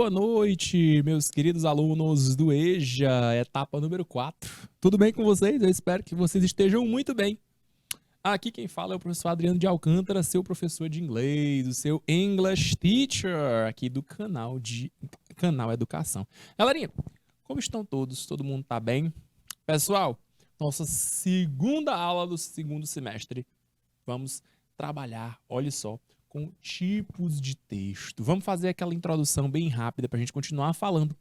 boa noite, meus queridos alunos do EJA, etapa número 4. Tudo bem com vocês? Eu espero que vocês estejam muito bem. Aqui quem fala é o professor Adriano de Alcântara, seu professor de inglês, o seu English Teacher, aqui do canal Educação. Galerinha, como estão todos? Todo mundo tá bem? Pessoal, nossa segunda aula do segundo semestre. Vamos trabalhar, olha só, com tipos de texto. Vamos fazer aquela introdução bem rápida para a gente continuar falando.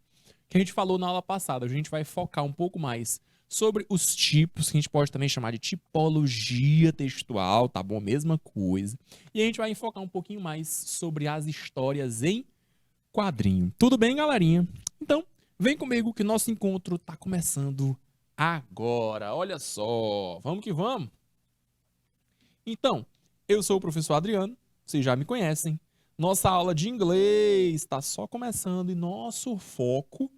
Que a gente falou na aula passada. A gente vai focar um pouco mais sobre os tipos, que a gente pode também chamar de tipologia textual, tá bom? Mesma coisa. E a gente vai enfocar um pouquinho mais sobre as histórias em quadrinho. Tudo bem, galerinha? Então, vem comigo que nosso encontro tá começando agora. Olha só, vamos que vamos. Então, eu sou o professor Adriano. Vocês já me conhecem. Nossa aula de inglês está só começando e nosso foco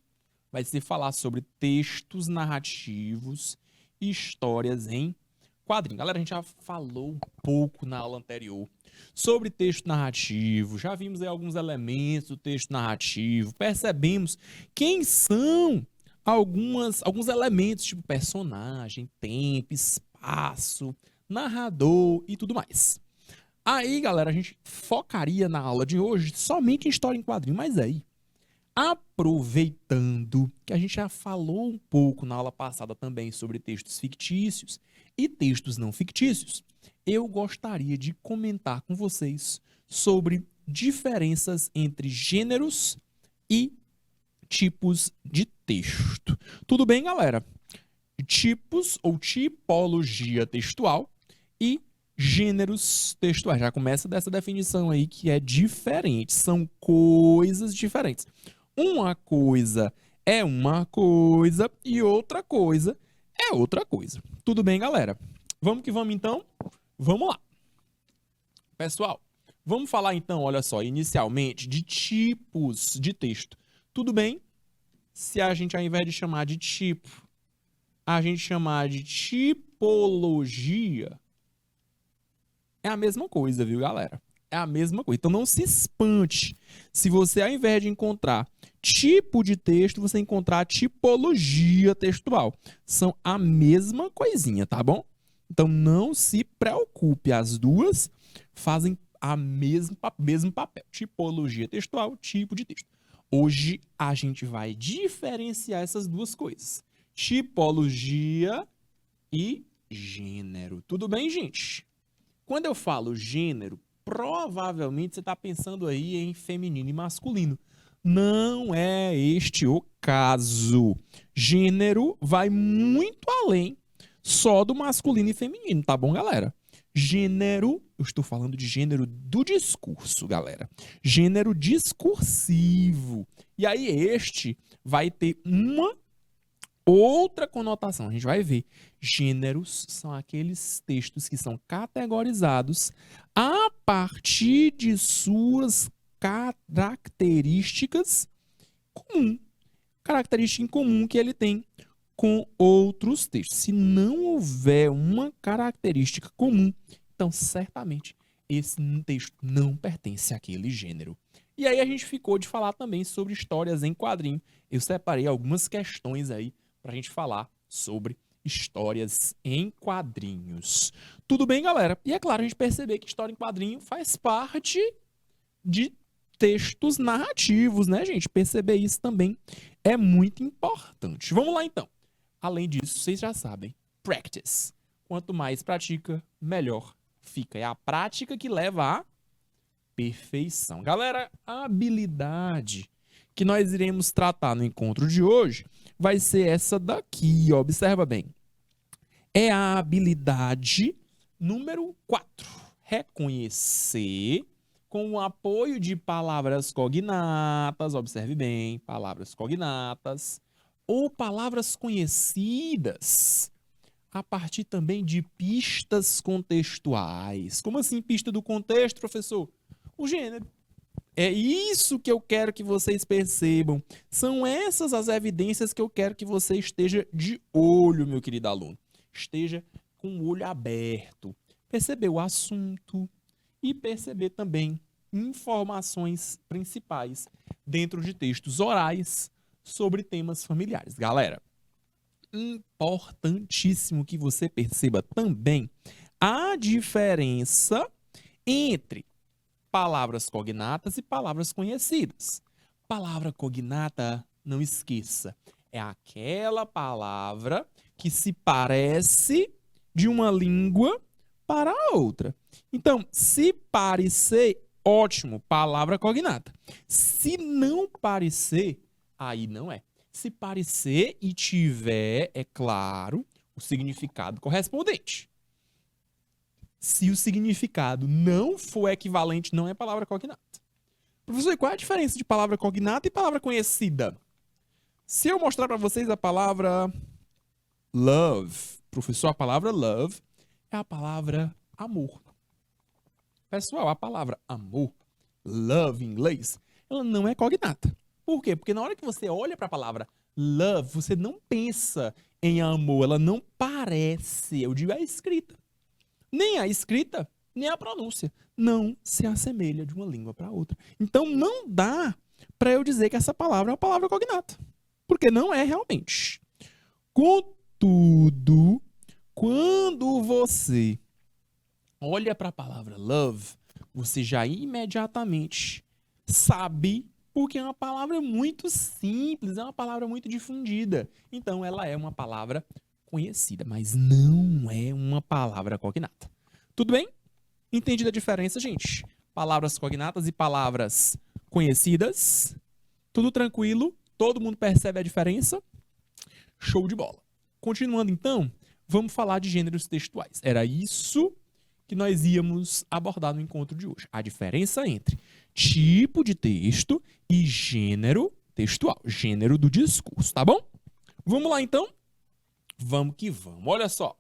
vai ser falar sobre textos narrativos e histórias em quadrinho. Galera, a gente já falou um pouco na aula anterior sobre texto narrativo, já vimos aí alguns elementos do texto narrativo, percebemos quem são alguns elementos, tipo personagem, tempo, espaço, narrador e tudo mais. Aí, galera, a gente focaria na aula de hoje somente em história em quadrinho, mas aí, aproveitando que a gente já falou um pouco na aula passada também sobre textos fictícios e textos não fictícios, eu gostaria de comentar com vocês sobre diferenças entre gêneros e tipos de texto. Tudo bem, galera? Tipos ou tipologia textual e gêneros textuais. Já começa dessa definição aí que é diferente, são coisas diferentes. Uma coisa é uma coisa e outra coisa é outra coisa. Tudo bem, galera? Vamos que vamos então? Vamos lá. Pessoal, vamos falar então, olha só, inicialmente de tipos de texto. Tudo bem se a gente, ao invés de chamar de tipo, a gente chamar de tipologia? É a mesma coisa, viu, galera? É a mesma coisa. Então não se espante se você, ao invés de encontrar tipo de texto, você encontrar tipologia textual. São a mesma coisinha, tá bom? Então não se preocupe, as duas fazem a mesmo papel. Tipologia textual, tipo de texto. Hoje a gente vai diferenciar essas duas coisas. Tipologia e gênero. Tudo bem, gente? Quando eu falo gênero, provavelmente você está pensando aí em feminino e masculino. Não é este o caso. Gênero vai muito além só do masculino e feminino, tá bom, galera? Gênero, eu estou falando de gênero do discurso, galera. Gênero discursivo. E aí este vai ter uma outra conotação. A gente vai ver. Gêneros são aqueles textos que são categorizados a partir de suas características comuns. Característica em comum que ele tem com outros textos. Se não houver uma característica comum, então certamente esse texto não pertence àquele gênero. E aí a gente ficou de falar também sobre histórias em quadrinho. Eu separei algumas questões aí para a gente falar sobre histórias em quadrinhos. Tudo bem, galera? E é claro, a gente perceber que história em quadrinho faz parte de textos narrativos, né, gente? Perceber isso também é muito importante. Vamos lá, então. Além disso, vocês já sabem, practice. Quanto mais pratica, melhor fica. É a prática que leva à perfeição. Galera, a habilidade que nós iremos tratar no encontro de hoje vai ser essa daqui, ó. Observa bem. É a habilidade número 4. Reconhecer com o apoio de palavras cognatas, observe bem, palavras cognatas, ou palavras conhecidas, a partir também de pistas contextuais. Como assim pista do contexto, professor? O gênero. É isso que eu quero que vocês percebam. São essas as evidências que eu quero que você esteja de olho, meu querido aluno. Esteja com o olho aberto. Perceber o assunto e perceber também informações principais dentro de textos orais sobre temas familiares. Galera, importantíssimo que você perceba também a diferença entre palavras cognatas e palavras conhecidas. Palavra cognata, não esqueça, é aquela palavra que se parece de uma língua para a outra. Então, se parecer, ótimo, palavra cognata. Se não parecer, aí não é. Se parecer e tiver, é claro, o significado correspondente. Se o significado não for equivalente, não é palavra cognata. Professor, qual é a diferença de palavra cognata e palavra conhecida? Se eu mostrar para vocês a palavra love, professor, a palavra love é a palavra amor. Pessoal, a palavra amor, love em inglês, ela não é cognata. Por quê? Porque na hora que você olha para a palavra love, você não pensa em amor, ela não parece, eu digo a escrita. Nem a escrita, nem a pronúncia não se assemelha de uma língua para outra. Então não dá para eu dizer que essa palavra é uma palavra cognata, porque não é realmente. Contudo, quando você olha para a palavra love, você já imediatamente sabe, porque é uma palavra muito simples, é uma palavra muito difundida. Então ela é uma palavra conhecida, mas não é uma palavra cognata. Tudo bem? Entendida a diferença, gente? Palavras cognatas e palavras conhecidas. Tudo tranquilo? Todo mundo percebe a diferença? Show de bola. Continuando então, vamos falar de gêneros textuais. Era isso que nós íamos abordar no encontro de hoje. A diferença entre tipo de texto e gênero textual. Gênero do discurso, tá bom? Vamos lá então? Vamos que vamos. Olha só.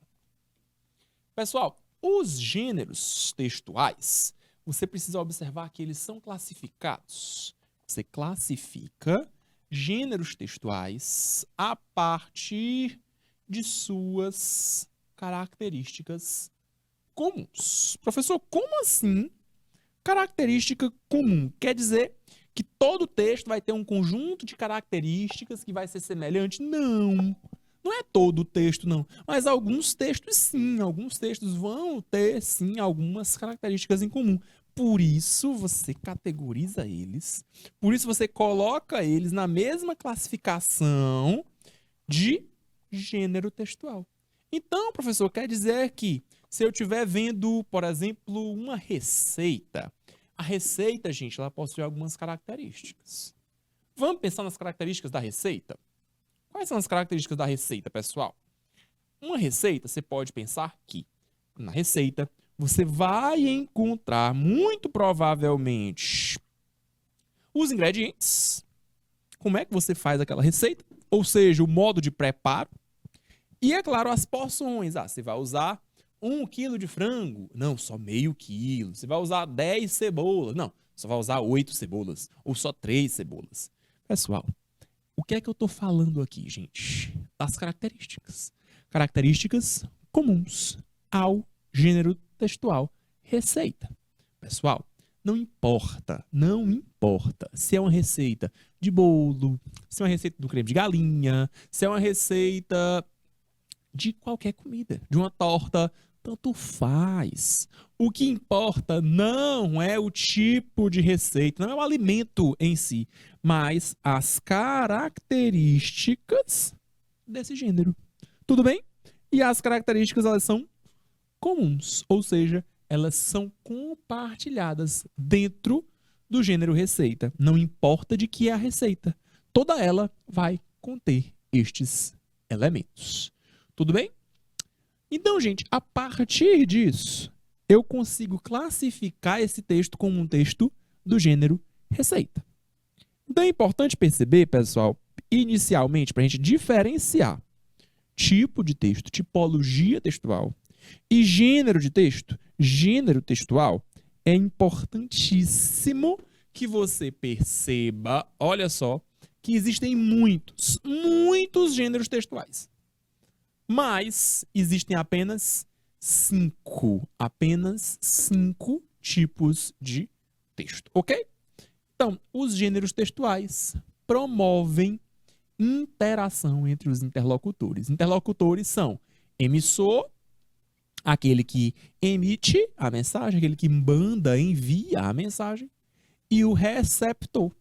Pessoal, os gêneros textuais, você precisa observar que eles são classificados. Você classifica gêneros textuais a partir de suas características comuns. Professor, como assim característica comum? Quer dizer que todo texto vai ter um conjunto de características que vai ser semelhante? Não. Não é todo o texto, não. Mas alguns textos, sim. Alguns textos vão ter, sim, algumas características em comum. Por isso, você categoriza eles. Por isso, você coloca eles na mesma classificação de gênero textual. Então, professor, quer dizer que se eu estiver vendo, por exemplo, uma receita, a receita, gente, ela possui algumas características. Vamos pensar nas características da receita? Quais são as características da receita, pessoal? Uma receita, você pode pensar que na receita você vai encontrar, muito provavelmente, os ingredientes. Como é que você faz aquela receita? Ou seja, o modo de preparo. E, é claro, as porções. Você vai usar 1 quilo de frango. Não, só meio quilo. Você vai usar 10 cebolas. Não, só vai usar 8 cebolas. Ou só 3 cebolas. Pessoal, o que é que eu estou falando aqui, gente? Das características. Características comuns ao gênero textual receita. Pessoal, não importa se é uma receita de bolo, se é uma receita do creme de galinha, se é uma receita de qualquer comida, de uma torta, tanto faz. O que importa não é o tipo de receita, não é o alimento em si, mas as características desse gênero. Tudo bem? E as características, elas são comuns, ou seja, elas são compartilhadas dentro do gênero receita. Não importa de que é a receita, toda ela vai conter estes elementos. Tudo bem? Então, gente, a partir disso, eu consigo classificar esse texto como um texto do gênero receita. Então é importante perceber, pessoal, inicialmente, para a gente diferenciar tipo de texto, tipologia textual e gênero de texto, gênero textual, é importantíssimo que você perceba, olha só, que existem muitos gêneros textuais. Mas existem apenas 5 tipos de texto, ok? Então, os gêneros textuais promovem interação entre os interlocutores. Interlocutores são emissor, aquele que emite a mensagem, aquele que manda, envia a mensagem, e o receptor,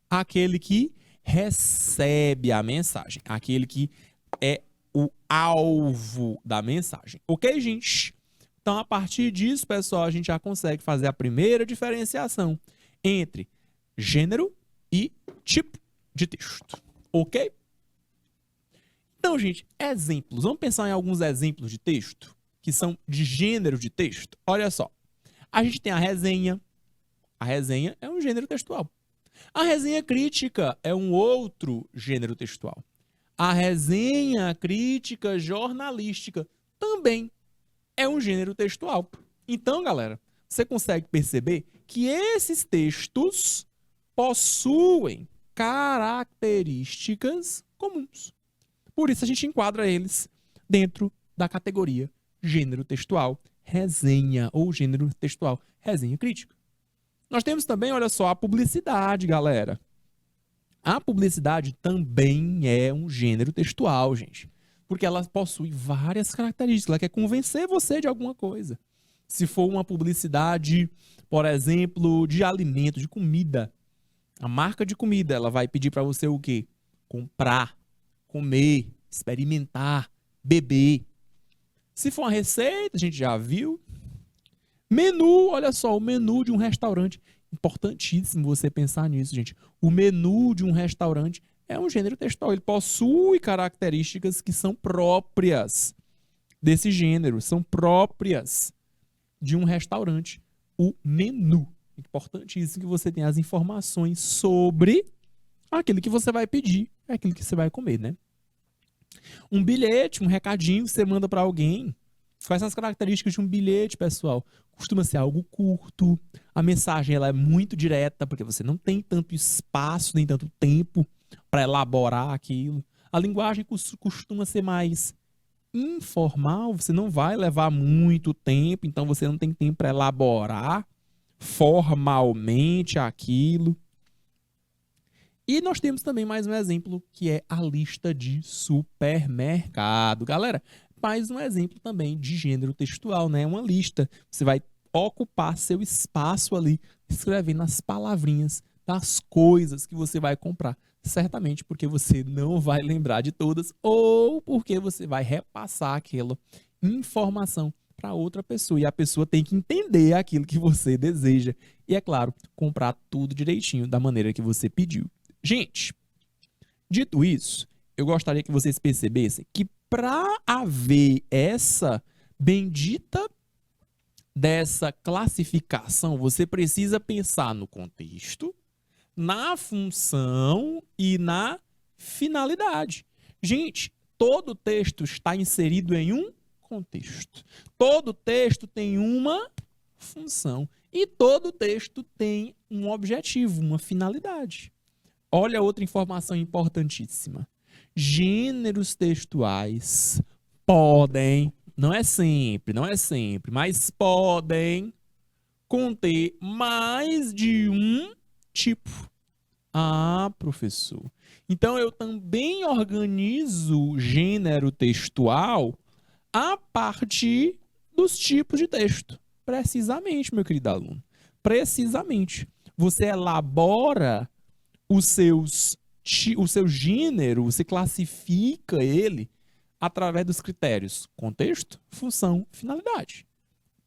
aquele que recebe a mensagem, aquele que é o alvo da mensagem. Ok, gente? Então, a partir disso, pessoal, a gente já consegue fazer a primeira diferenciação entre gênero e tipo de texto. Ok? Então, gente, exemplos. Vamos pensar em alguns exemplos de texto que são de gênero de texto. Olha só. A gente tem a resenha. A resenha é um gênero textual. A resenha crítica é um outro gênero textual. A resenha crítica jornalística também é um gênero textual. Então, galera, você consegue perceber que esses textos possuem características comuns. Por isso a gente enquadra eles dentro da categoria gênero textual, resenha, ou gênero textual, resenha crítica. Nós temos também, olha só, a publicidade, galera. A publicidade também é um gênero textual, gente. Porque ela possui várias características. Ela quer convencer você de alguma coisa. Se for uma publicidade, por exemplo, de alimento, de comida, a marca de comida, ela vai pedir para você o quê? Comprar, comer, experimentar, beber. Se for uma receita, a gente já viu. Menu, olha só, o menu de um restaurante. Importantíssimo você pensar nisso, gente. O menu de um restaurante é um gênero textual. Ele possui características que são próprias desse gênero, são próprias de um restaurante. O menu. Importantíssimo que você tenha as informações sobre aquilo que você vai pedir, aquilo que você vai comer, né? Um bilhete, um recadinho que você manda para alguém. Quais são as características de um bilhete, pessoal? Costuma ser algo curto, a mensagem ela é muito direta, porque você não tem tanto espaço, nem tanto tempo para elaborar aquilo. A linguagem costuma ser mais informal, você não vai levar muito tempo, então você não tem tempo para elaborar formalmente aquilo. E nós temos também mais um exemplo, que é a lista de supermercado. Galera, mais um exemplo também de gênero textual, né? Uma lista. Você vai ocupar seu espaço ali, escrevendo as palavrinhas das coisas que você vai comprar. Certamente porque você não vai lembrar de todas ou porque você vai repassar aquela informação para outra pessoa. E a pessoa tem que entender aquilo que você deseja. E, é claro, comprar tudo direitinho da maneira que você pediu. Gente, dito isso, eu gostaria que vocês percebessem que para haver essa bendita dessa classificação, você precisa pensar no contexto, na função e na finalidade. Gente, todo texto está inserido em um contexto. Todo texto tem uma função e todo texto tem um objetivo, uma finalidade. Olha outra informação importantíssima. Gêneros textuais podem, não é sempre, mas podem conter mais de um tipo. Ah, professor. Então, eu também organizo gênero textual a partir dos tipos de texto. Precisamente, meu querido aluno. Precisamente. Você elabora o seu gênero, você classifica ele através dos critérios contexto, função, finalidade.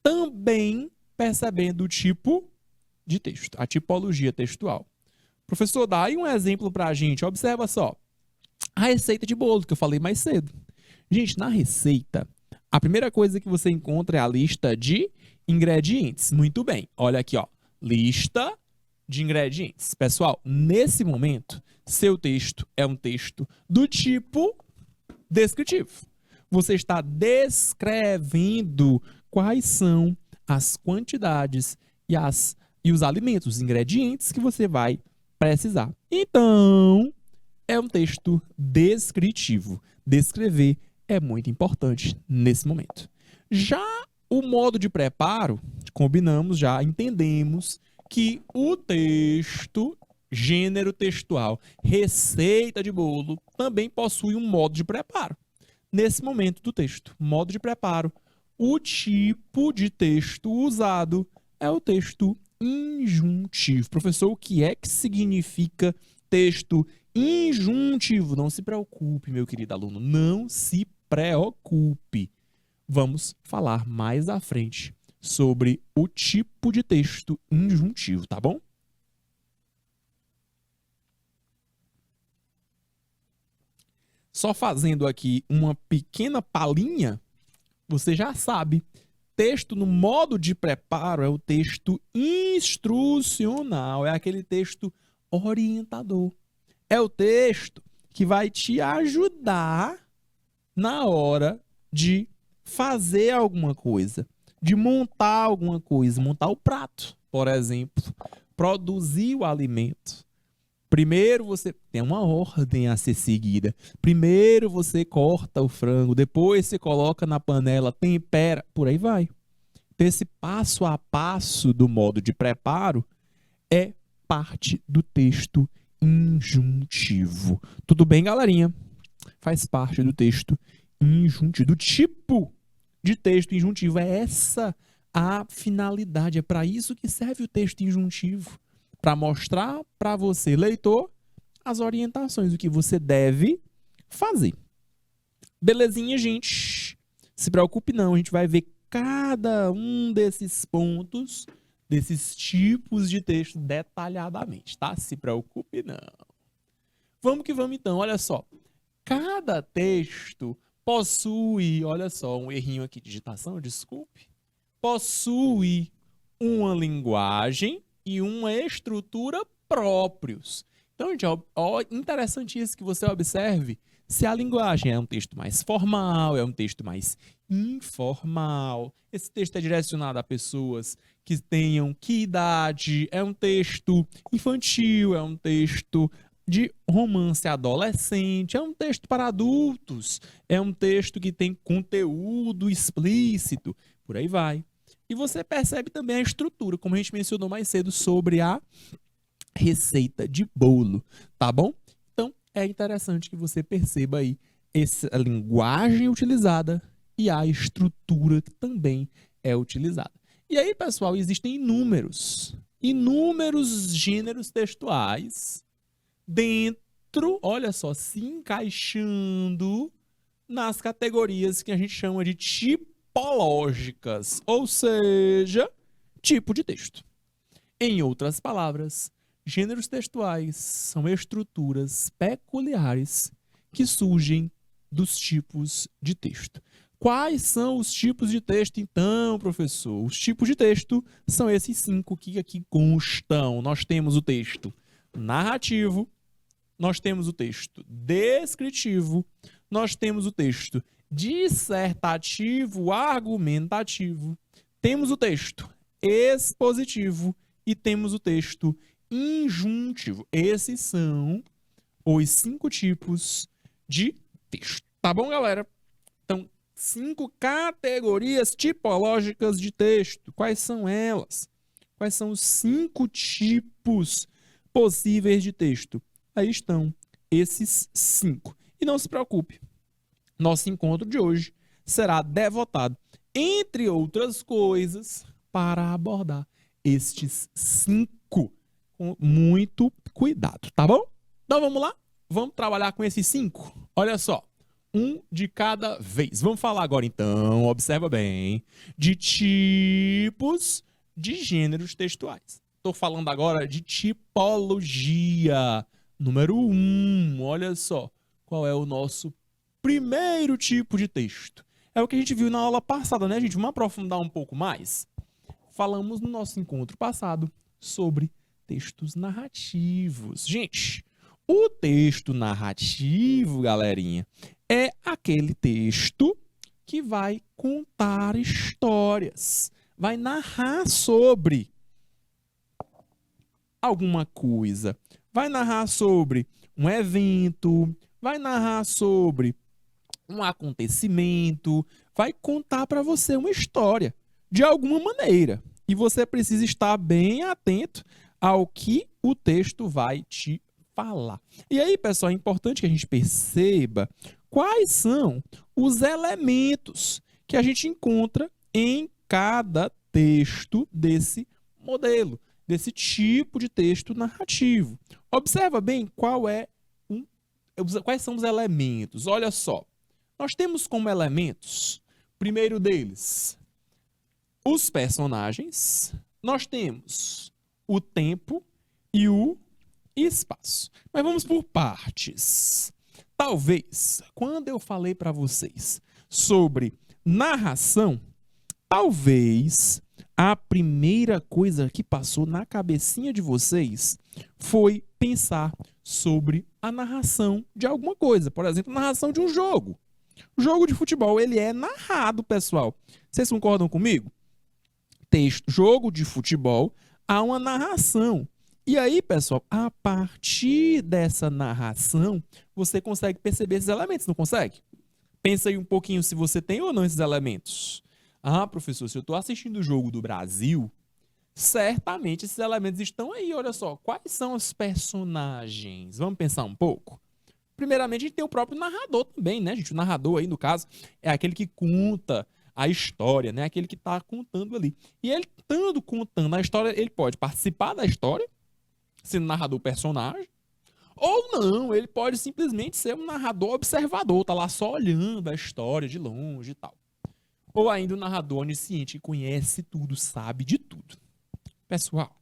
Também percebendo o tipo de texto, a tipologia textual. Professor, dá aí um exemplo para a gente. Observa só. A receita de bolo, que eu falei mais cedo. Gente, na receita, a primeira coisa que você encontra é a lista de ingredientes. Muito bem. Olha aqui, ó. Lista de ingredientes. Pessoal, nesse momento, seu texto é um texto do tipo descritivo. Você está descrevendo quais são as quantidades e os alimentos, os ingredientes que você vai precisar. Então, é um texto descritivo. Descrever é muito importante nesse momento. Já o modo de preparo, combinamos, já entendemos que o texto, gênero textual, receita de bolo, também possui um modo de preparo. Nesse momento do texto, modo de preparo, o tipo de texto usado é o texto injuntivo. Professor, o que é que significa texto injuntivo? Não se preocupe, meu querido aluno, não se preocupe. Vamos falar mais à frente sobre o tipo de texto injuntivo, tá bom? Só fazendo aqui uma pequena palhinha, você já sabe. Texto no modo de preparo é o texto instrucional, é aquele texto orientador. É o texto que vai te ajudar na hora de fazer alguma coisa, de montar alguma coisa, montar o prato, por exemplo, produzir o alimento. Primeiro você tem uma ordem a ser seguida. Primeiro você corta o frango, depois você coloca na panela, tempera, por aí vai. Então, esse passo a passo do modo de preparo é parte do texto injuntivo. Tudo bem, galerinha? Faz parte do texto injuntivo, do tipo de texto injuntivo. É essa a finalidade, é para isso que serve o texto injuntivo. Para mostrar para você, leitor, as orientações, o que você deve fazer. Belezinha, gente? Se preocupe não, a gente vai ver cada um desses pontos, desses tipos de texto detalhadamente, tá? Se preocupe não. Vamos que vamos então, olha só. Cada texto possui, olha só, um errinho aqui de digitação, desculpe, possui uma linguagem e uma estrutura próprios. Então, gente, interessante isso que você observe se a linguagem é um texto mais formal, é um texto mais informal. Esse texto é direcionado a pessoas que tenham que idade, é um texto infantil, é um texto de romance adolescente, é um texto para adultos, é um texto que tem conteúdo explícito, por aí vai. E você percebe também a estrutura, como a gente mencionou mais cedo, sobre a receita de bolo, tá bom? Então, é interessante que você perceba aí essa linguagem utilizada e a estrutura que também é utilizada. E aí, pessoal, existem inúmeros gêneros textuais dentro, olha só, se encaixando nas categorias que a gente chama de tipológicas, ou seja, tipo de texto. Em outras palavras, gêneros textuais são estruturas peculiares que surgem dos tipos de texto. Quais são os tipos de texto, então, professor? Os tipos de texto são esses 5 que aqui constam. Nós temos o texto narrativo, nós temos o texto descritivo, nós temos o texto dissertativo, argumentativo, temos o texto expositivo e temos o texto injuntivo. Esses são os 5 tipos de texto. Tá bom, galera? Então, 5 categorias tipológicas de texto. Quais são elas? Quais são os 5 tipos possíveis de texto? Aí estão esses 5. E não se preocupe, nosso encontro de hoje será devotado, entre outras coisas, para abordar estes 5 com muito cuidado, tá bom? Então vamos lá? Vamos trabalhar com esses 5? Olha só, um de cada vez. Vamos falar agora então, observa bem, de tipos de gêneros textuais. Estou falando agora de tipologia. Número 1, olha só, qual é o nosso primeiro tipo de texto? É o que a gente viu na aula passada, né, gente? Vamos aprofundar um pouco mais? Falamos no nosso encontro passado sobre textos narrativos. Gente, o texto narrativo, galerinha, é aquele texto que vai contar histórias, vai narrar sobre alguma coisa, vai narrar sobre um evento, vai narrar sobre um acontecimento, vai contar para você uma história, de alguma maneira. E você precisa estar bem atento ao que o texto vai te falar. E aí, pessoal, é importante que a gente perceba quais são os elementos que a gente encontra em cada texto desse modelo, desse tipo de texto narrativo. Observa bem quais são os elementos. Olha só, nós temos como elementos, primeiro deles, os personagens, nós temos o tempo e o espaço. Mas vamos por partes. Talvez, quando eu falei para vocês sobre narração, talvez a primeira coisa que passou na cabecinha de vocês foi pensar sobre a narração de alguma coisa. Por exemplo, a narração de um jogo. O jogo de futebol, ele é narrado, pessoal. Vocês concordam comigo? Jogo de futebol, há uma narração. E aí, pessoal, a partir dessa narração, você consegue perceber esses elementos, não consegue? Pensa aí um pouquinho se você tem ou não esses elementos. Ah, professor, se eu estou assistindo o jogo do Brasil, certamente esses elementos estão aí, olha só. Quais são os personagens? Vamos pensar um pouco? Primeiramente, a gente tem o próprio narrador também, né, gente? O narrador aí, no caso, é aquele que conta a história, né? Aquele que está contando ali. E ele, estando contando a história, ele pode participar da história, sendo narrador personagem, ou não, ele pode simplesmente ser um narrador observador, tá lá só olhando a história de longe e tal. Ou ainda um narrador onisciente que conhece tudo, sabe de tudo. Pessoal,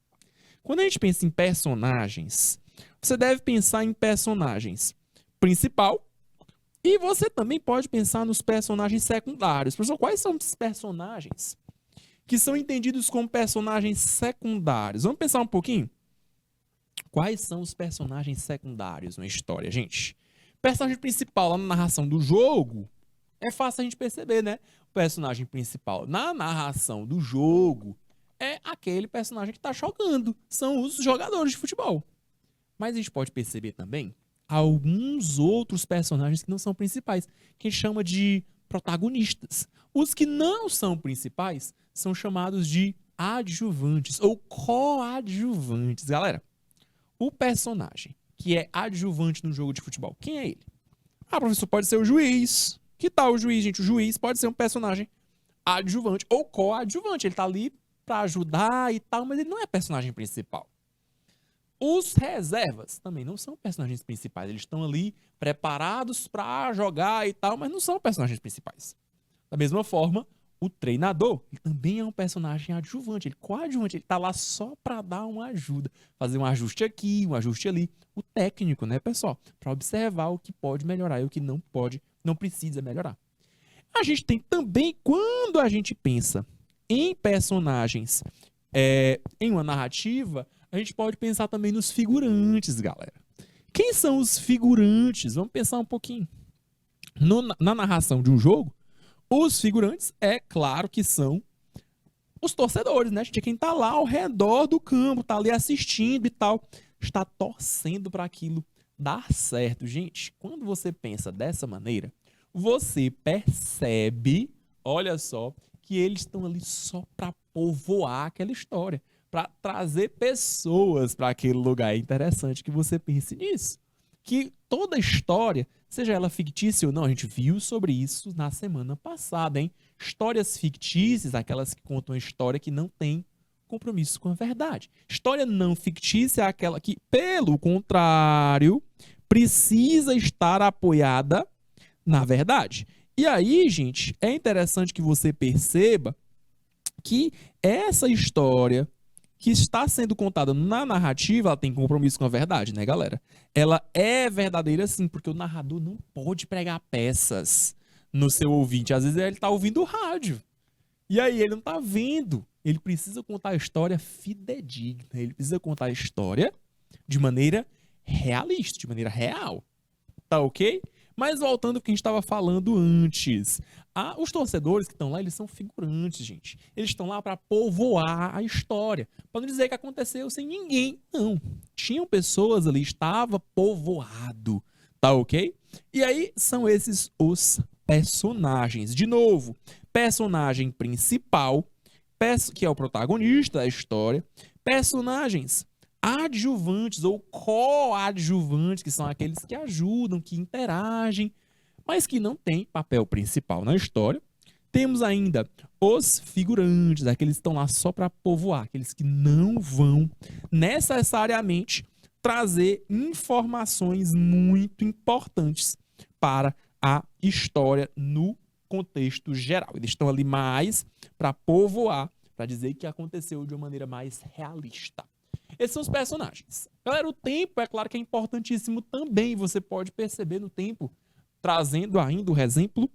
quando a gente pensa em personagens, você deve pensar em personagens principal e você também pode pensar nos personagens secundários. Professor, quais são os personagens que são entendidos como personagens secundários? Vamos pensar um pouquinho? Quais são os personagens secundários na história, gente? O personagem principal lá na narração do jogo é fácil a gente perceber, né? O personagem principal na narração do jogo é aquele personagem que está jogando. São os jogadores de futebol. Mas a gente pode perceber também alguns outros personagens que não são principais, que a gente chama de protagonistas. Os que não são principais são chamados de adjuvantes ou coadjuvantes. Galera, o personagem que é adjuvante no jogo de futebol, quem é ele? Ah, professor, pode ser o juiz. Que tal o juiz, gente? O juiz pode ser um personagem adjuvante ou coadjuvante. Ele tá ali para ajudar e tal, mas ele não é personagem principal. Os reservas também não são personagens principais. Eles estão ali preparados para jogar e tal, mas não são personagens principais. Da mesma forma, o treinador, ele também é um personagem adjuvante, ele coadjuvante, ele tá lá só para dar uma ajuda, fazer um ajuste aqui, um ajuste ali. O técnico, né, pessoal, para observar o que pode melhorar e o que não pode, não precisa melhorar. A gente tem também, quando a gente pensa em personagens, em uma narrativa, a gente pode pensar também nos figurantes, galera. Quem são os figurantes? Vamos pensar um pouquinho. Na narração de um jogo, os figurantes, é claro que são os torcedores, né? Gente, quem tá lá ao redor do campo, tá ali assistindo e tal, está torcendo para aquilo dar certo. Gente, quando você pensa dessa maneira, você percebe, olha só, que eles estão ali só para povoar aquela história, para trazer pessoas para aquele lugar. É interessante que você pense nisso. Que toda história, seja ela fictícia ou não, a gente viu sobre isso na semana passada, hein? Histórias fictícias, aquelas que contam a história que não tem compromisso com a verdade. História não fictícia é aquela que, pelo contrário, precisa estar apoiada na verdade. E aí, gente, é interessante que você perceba que essa história que está sendo contada na narrativa, ela tem compromisso com a verdade, né, galera? Ela é verdadeira sim, porque o narrador não pode pregar peças no seu ouvinte. Às vezes ele está ouvindo o rádio. E aí ele não está vendo. Ele precisa contar a história fidedigna. Ele precisa contar a história de maneira realista, de maneira real. Tá ok? Mas voltando ao que a gente estava falando antes, os torcedores que estão lá, eles são figurantes, gente. Eles estão lá para povoar a história. Para não dizer que aconteceu sem ninguém. Não. Tinham pessoas ali, estava povoado. Tá ok? E aí são esses os personagens. De novo, personagem principal que é o protagonista da história, personagens adjuvantes ou coadjuvantes, que são aqueles que ajudam, que interagem, mas que não têm papel principal na história. Temos ainda os figurantes, aqueles que estão lá só para povoar, aqueles que não vão necessariamente trazer informações muito importantes para a história no contexto geral. Eles estão ali mais para povoar, para dizer que aconteceu de uma maneira mais realista. Esses são os personagens. Galera, o tempo, é claro que é importantíssimo também. Você pode perceber no tempo, trazendo ainda o exemplo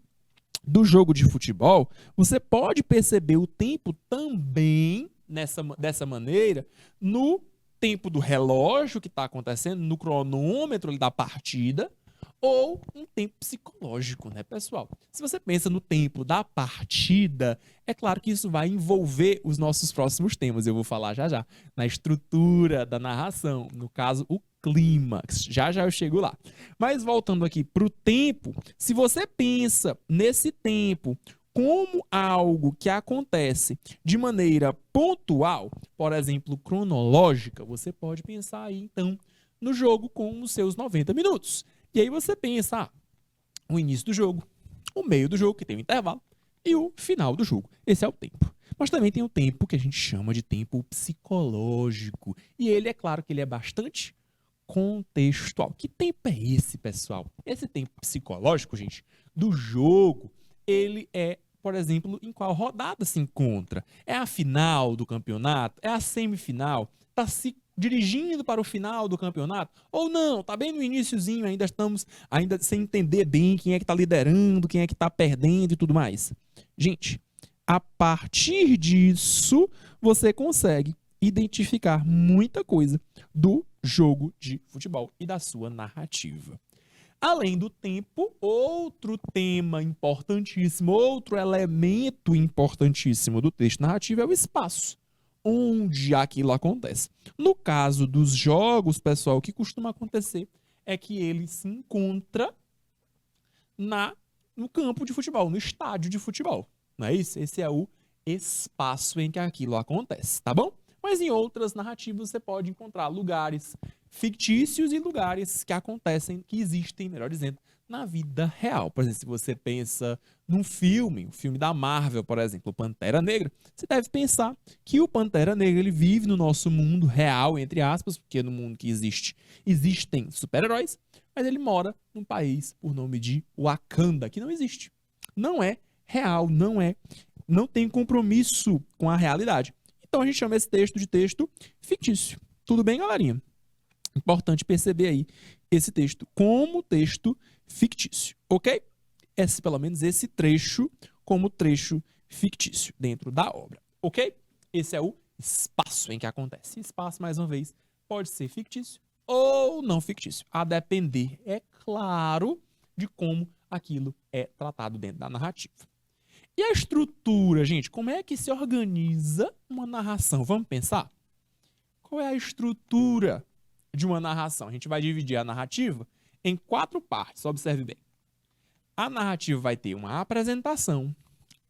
do jogo de futebol, você pode perceber o tempo também dessa maneira no tempo do relógio que está acontecendo, no cronômetro da partida, ou um tempo psicológico, né, pessoal? Se você pensa no tempo da partida, é claro que isso vai envolver os nossos próximos temas. Eu vou falar já já, na estrutura da narração, no caso, o clímax. Já já eu chego lá. Mas voltando aqui para o tempo, se você pensa nesse tempo como algo que acontece de maneira pontual, por exemplo, cronológica, você pode pensar aí, então, no jogo com os seus 90 minutos. E aí você pensa, o início do jogo, o meio do jogo, que tem um intervalo, e o final do jogo. Esse é o tempo. Mas também tem o tempo que a gente chama de tempo psicológico. E ele, é claro que ele é bastante contextual. Que tempo é esse, pessoal? Esse tempo psicológico, gente, do jogo, ele é, por exemplo, em qual rodada se encontra? É a final do campeonato? É a semifinal? Está se dirigindo para o final do campeonato? Ou não? Está bem no iniciozinho, ainda estamos sem entender bem quem é que está liderando, quem é que está perdendo e tudo mais. Gente, a partir disso, você consegue identificar muita coisa do jogo de futebol e da sua narrativa. Além do tempo, outro tema importantíssimo, outro elemento importantíssimo do texto narrativo é o espaço, onde aquilo acontece. No caso dos jogos, pessoal, o que costuma acontecer é que ele se encontra no campo de futebol, no estádio de futebol. Não é isso? Esse é o espaço em que aquilo acontece, tá bom? Mas em outras narrativas você pode encontrar lugares fictícios e lugares que acontecem, que existem, melhor dizendo, na vida real. Por exemplo, se você pensa num filme, o filme da Marvel, por exemplo, o Pantera Negra, você deve pensar que o Pantera Negra ele vive no nosso mundo real, entre aspas, porque no mundo que existem super-heróis, mas ele mora num país por nome de Wakanda, que não existe. Não é real, não tem compromisso com a realidade. Então a gente chama esse texto de texto fictício. Tudo bem, galerinha? Importante perceber aí esse texto como texto fictício, ok? Pelo menos esse trecho como trecho fictício dentro da obra, ok? Esse é o espaço em que acontece. Espaço, mais uma vez, pode ser fictício ou não fictício, a depender, é claro, de como aquilo é tratado dentro da narrativa. E a estrutura, gente? Como é que se organiza uma narração? Vamos pensar? Qual é a estrutura de uma narração? A gente vai dividir a narrativa em 4 partes, observe bem. A narrativa vai ter uma apresentação,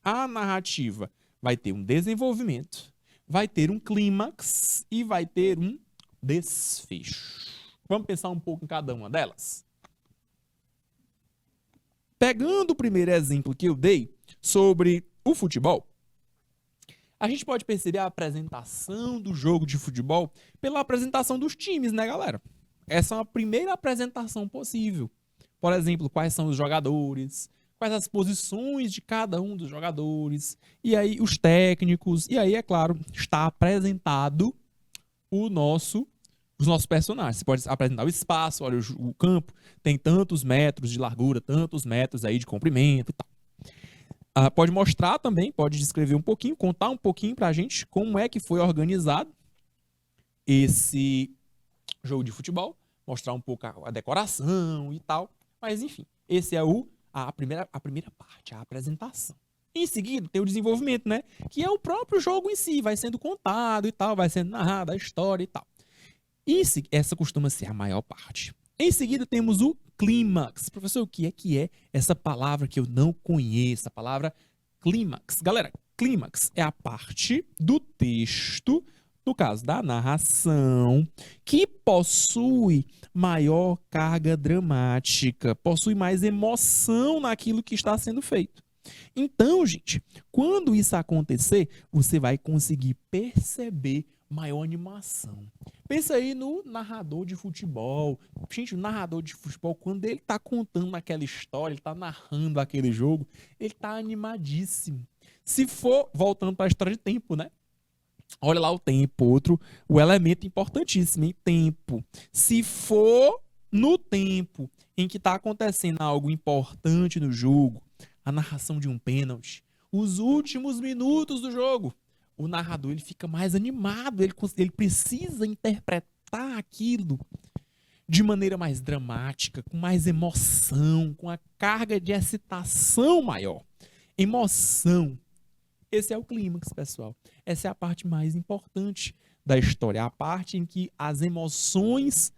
a narrativa vai ter um desenvolvimento, vai ter um clímax e vai ter um desfecho. Vamos pensar um pouco em cada uma delas? Pegando o primeiro exemplo que eu dei sobre o futebol, a gente pode perceber a apresentação do jogo de futebol pela apresentação dos times, né, galera? Essa é a primeira apresentação possível. Por exemplo, quais são os jogadores, quais as posições de cada um dos jogadores, e aí os técnicos, e aí, é claro, está apresentado os nossos personagens. Você pode apresentar o espaço, olha, o campo tem tantos metros de largura, tantos metros aí de comprimento e tal. Pode mostrar também, pode descrever um pouquinho, contar um pouquinho pra gente como é que foi organizado esse jogo de futebol, mostrar um pouco a decoração e tal, mas enfim, esse é a primeira parte, a apresentação. Em seguida, tem o desenvolvimento, né? Que é o próprio jogo em si, vai sendo contado e tal, vai sendo narrada a história e tal. Essa costuma ser a maior parte. Em seguida, temos o clímax. Professor, o que é essa palavra que eu não conheço? A palavra clímax. Galera, Clímax é a parte do texto, no caso da narração, que possui maior carga dramática, possui mais emoção naquilo que está sendo feito. Então, gente, quando isso acontecer, você vai conseguir perceber maior animação. Pensa aí no narrador de futebol. Gente, o narrador de futebol, quando ele está contando aquela história, ele está narrando aquele jogo, ele está animadíssimo. Se for, voltando para a história de tempo, né? Olha lá o tempo, o elemento importantíssimo, hein? Tempo. Se for no tempo em que está acontecendo algo importante no jogo, a narração de um pênalti, os últimos minutos do jogo, o narrador ele fica mais animado, ele precisa interpretar aquilo de maneira mais dramática, com mais emoção, com a carga de excitação maior. Emoção. Esse é o clímax, pessoal. Essa é a parte mais importante da história, a parte em que as emoções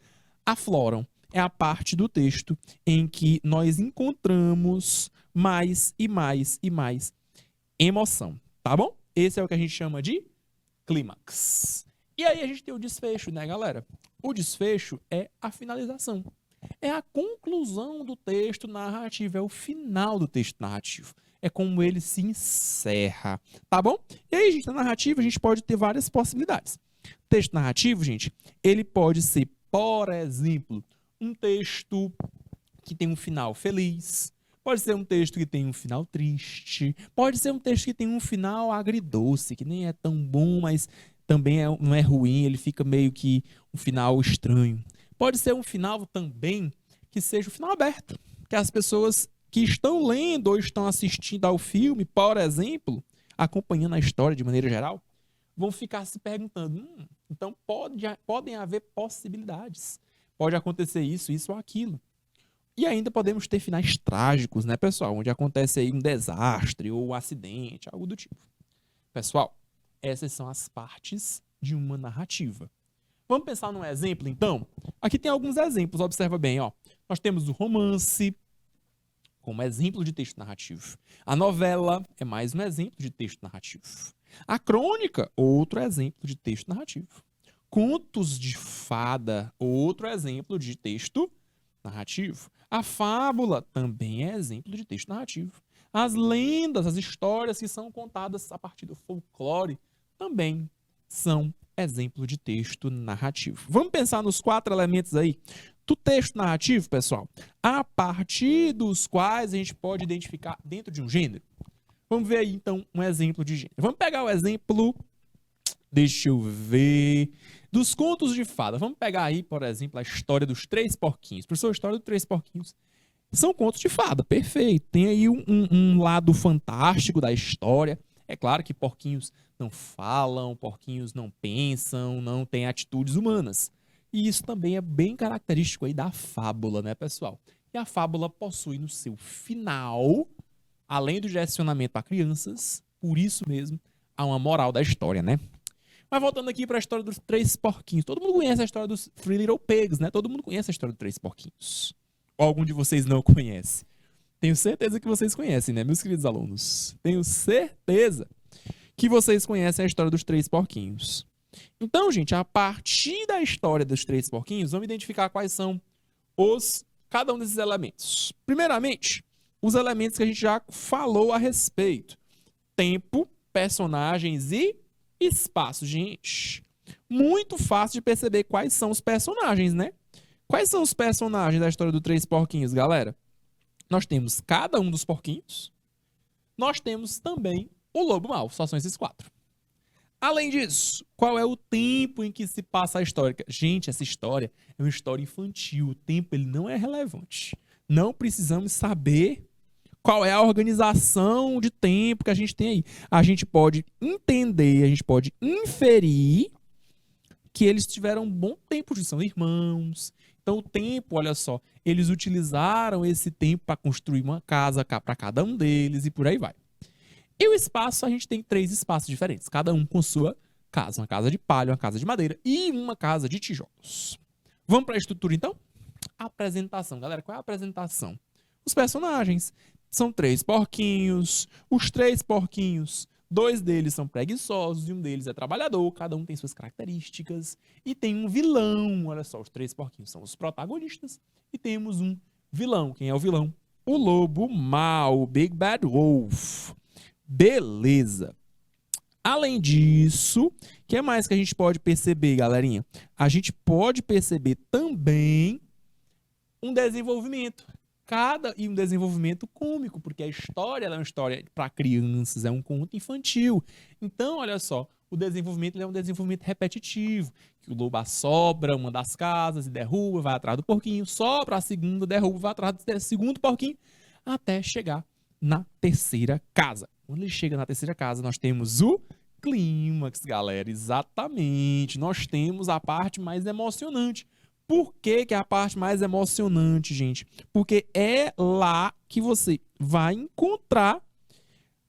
afloram. É a parte do texto em que nós encontramos mais e mais e mais emoção, tá bom? Esse é o que a gente chama de clímax. E aí a gente tem o desfecho, né, galera? O desfecho é a finalização. É a conclusão do texto narrativo, é o final do texto narrativo. É como ele se encerra, tá bom? E aí, gente, na narrativa a gente pode ter várias possibilidades. Texto narrativo, gente, ele pode ser, por exemplo, um texto que tem um final feliz, pode ser um texto que tem um final triste, pode ser um texto que tem um final agridoce, que nem é tão bom, mas também não é ruim, ele fica meio que um final estranho. Pode ser um final também que seja um final aberto, que as pessoas que estão lendo ou estão assistindo ao filme, por exemplo, acompanhando a história de maneira geral, vão ficar se perguntando, então podem haver possibilidades. Pode acontecer isso, isso ou aquilo. E ainda podemos ter finais trágicos, né, pessoal? Onde acontece aí um desastre ou um acidente, algo do tipo. Pessoal, essas são as partes de uma narrativa. Vamos pensar num exemplo, então? Aqui tem alguns exemplos, observa bem, ó. Nós temos o romance como exemplo de texto narrativo. A novela é mais um exemplo de texto narrativo. A crônica, outro exemplo de texto narrativo. Contos de fada, outro exemplo de texto narrativo. A fábula também é exemplo de texto narrativo. As lendas, as histórias que são contadas a partir do folclore também são exemplo de texto narrativo. Vamos pensar nos 4 elementos aí do texto narrativo, pessoal, a partir dos quais a gente pode identificar dentro de um gênero. Vamos ver aí, então, um exemplo de gênero. Vamos pegar o exemplo, deixa eu ver, dos contos de fada. Vamos pegar aí, por exemplo, a história dos 3 porquinhos. Professor, a história dos 3 porquinhos. São contos de fada, perfeito. Tem aí um lado fantástico da história. É claro que porquinhos não falam, porquinhos não pensam, não têm atitudes humanas. E isso também é bem característico aí da fábula, né, pessoal? E a fábula possui no seu final, além do direcionamento para crianças, por isso mesmo, há uma moral da história, né? Mas voltando aqui para a história dos 3 porquinhos. Todo mundo conhece a história dos Three Little Pigs, né? Todo mundo conhece a história dos 3 porquinhos. Ou algum de vocês não conhece? Tenho certeza que vocês conhecem, né, meus queridos alunos? Tenho certeza que vocês conhecem a história dos 3 porquinhos. Então, gente, a partir da história dos 3 porquinhos, vamos identificar quais são cada um desses elementos. Primeiramente, os elementos que a gente já falou a respeito. Tempo, personagens e espaço. Gente, muito fácil de perceber quais são os personagens, né? Quais são os personagens da história dos 3 porquinhos, galera? Nós temos cada um dos porquinhos. Nós temos também o lobo mau. Só são esses 4. Além disso, qual é o tempo em que se passa a história? Gente, essa história é uma história infantil. O tempo ele não é relevante. Não precisamos saber qual é a organização de tempo que a gente tem aí. A gente pode entender, a gente pode inferir que eles tiveram um bom tempo, são irmãos. Então, o tempo, olha só, eles utilizaram esse tempo para construir uma casa para cada um deles e por aí vai. E o espaço, a gente tem 3 espaços diferentes, cada um com sua casa. Uma casa de palha, uma casa de madeira e uma casa de tijolos. Vamos para a estrutura, então? Apresentação. Galera, qual é a apresentação? Os personagens. São 3 porquinhos. Os 3 porquinhos 2 deles são preguiçosos e um deles é trabalhador, cada um tem suas características. E tem um vilão, olha só, os 3 porquinhos são os protagonistas. E temos um vilão. Quem é o vilão? O lobo mau, o Big Bad Wolf. Beleza. Além disso, o que mais que a gente pode perceber, galerinha? A gente pode perceber também um desenvolvimento. E um desenvolvimento cômico, porque a história é uma história para crianças, é um conto infantil. Então, olha só, o desenvolvimento é um desenvolvimento repetitivo, que o lobo assopra uma das casas e derruba, vai atrás do porquinho, sopra a segunda, derruba, vai atrás do segundo porquinho, até chegar na terceira casa. Quando ele chega na terceira casa, nós temos o clímax, galera. Exatamente. Nós temos a parte mais emocionante. Por que que é a parte mais emocionante, gente? Porque é lá que você vai encontrar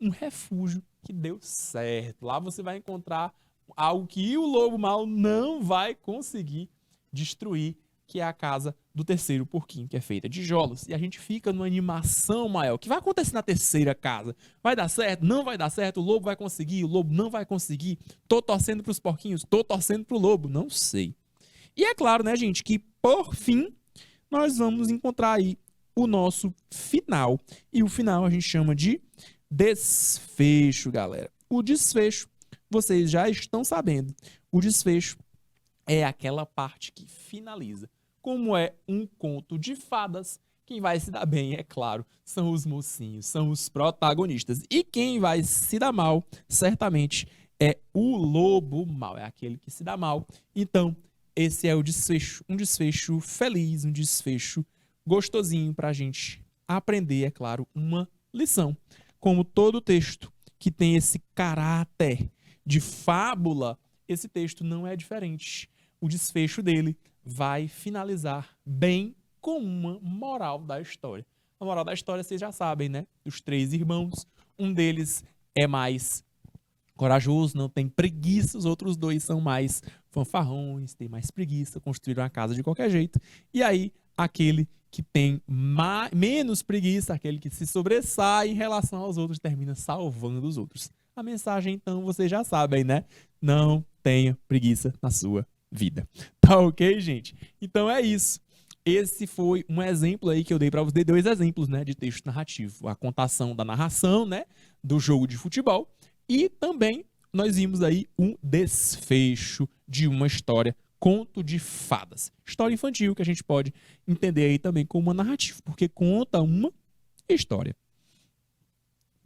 um refúgio que deu certo. Lá você vai encontrar algo que o lobo mau não vai conseguir destruir, que é a casa do terceiro porquinho, que é feita de tijolos. E a gente fica numa animação maior. O que vai acontecer na terceira casa? Vai dar certo? Não vai dar certo? O lobo vai conseguir? O lobo não vai conseguir? Tô torcendo pros porquinhos? Tô torcendo pro lobo? Não sei. E é claro, né, gente, que por fim nós vamos encontrar aí o nosso final. E o final a gente chama de desfecho, galera. O desfecho, vocês já estão sabendo, o desfecho é aquela parte que finaliza. Como é um conto de fadas, quem vai se dar bem, é claro, são os mocinhos, são os protagonistas. E quem vai se dar mal, certamente, é o lobo mau, é aquele que se dá mal. Então, esse é o desfecho, um desfecho feliz, um desfecho gostosinho para a gente aprender, é claro, uma lição. Como todo texto que tem esse caráter de fábula, esse texto não é diferente. O desfecho dele vai finalizar bem com uma moral da história. A moral da história vocês já sabem, né? Os 3 irmãos, um deles é mais corajoso, não tem preguiça, os outros 2 são mais fanfarrões, têm mais preguiça, construíram a casa de qualquer jeito. E aí, aquele que tem menos preguiça, aquele que se sobressai em relação aos outros, termina salvando os outros. A mensagem, então, vocês já sabem, né? Não tenha preguiça na sua vida. Tá ok, gente? Então é isso. Esse foi um exemplo aí que eu dei para vocês, 2 exemplos, né, de texto narrativo. A contação da narração, né, do jogo de futebol, e também nós vimos aí um desfecho de uma história, conto de fadas. História infantil que a gente pode entender aí também como uma narrativa, porque conta uma história.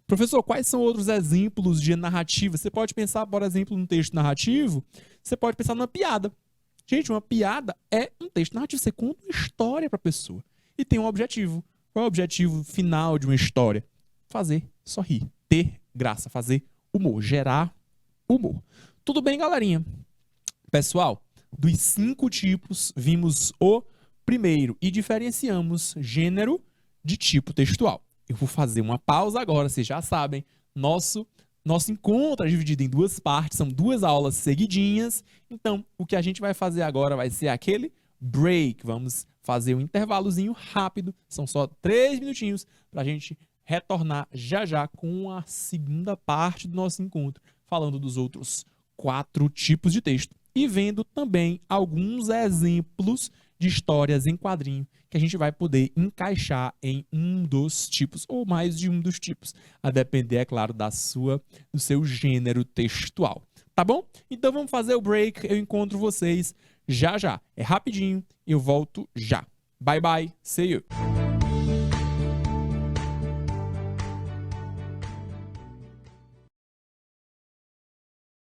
Professor, quais são outros exemplos de narrativa? Você pode pensar, por exemplo, num texto narrativo, você pode pensar numa piada. Gente, uma piada é um texto narrativo. Você conta uma história para a pessoa e tem um objetivo. Qual é o objetivo final de uma história? Fazer sorrir, ter graça, fazer humor, gerar humor. Tudo bem, galerinha? Pessoal, dos 5 tipos, vimos o primeiro e diferenciamos gênero de tipo textual. Eu vou fazer uma pausa agora, vocês já sabem. Nosso encontro é dividido em 2 partes, são 2 aulas seguidinhas. Então, o que a gente vai fazer agora vai ser aquele break. Vamos fazer um intervalozinho rápido, são só 3 minutinhos para a gente retornar já já com a segunda parte do nosso encontro, falando dos outros 4 tipos de texto e vendo também alguns exemplos de histórias em quadrinho que a gente vai poder encaixar em um dos tipos, ou mais de um dos tipos, a depender, é claro, do seu gênero textual. Tá bom? Então vamos fazer o break, eu encontro vocês já já. É rapidinho, eu volto já. Bye bye, see you!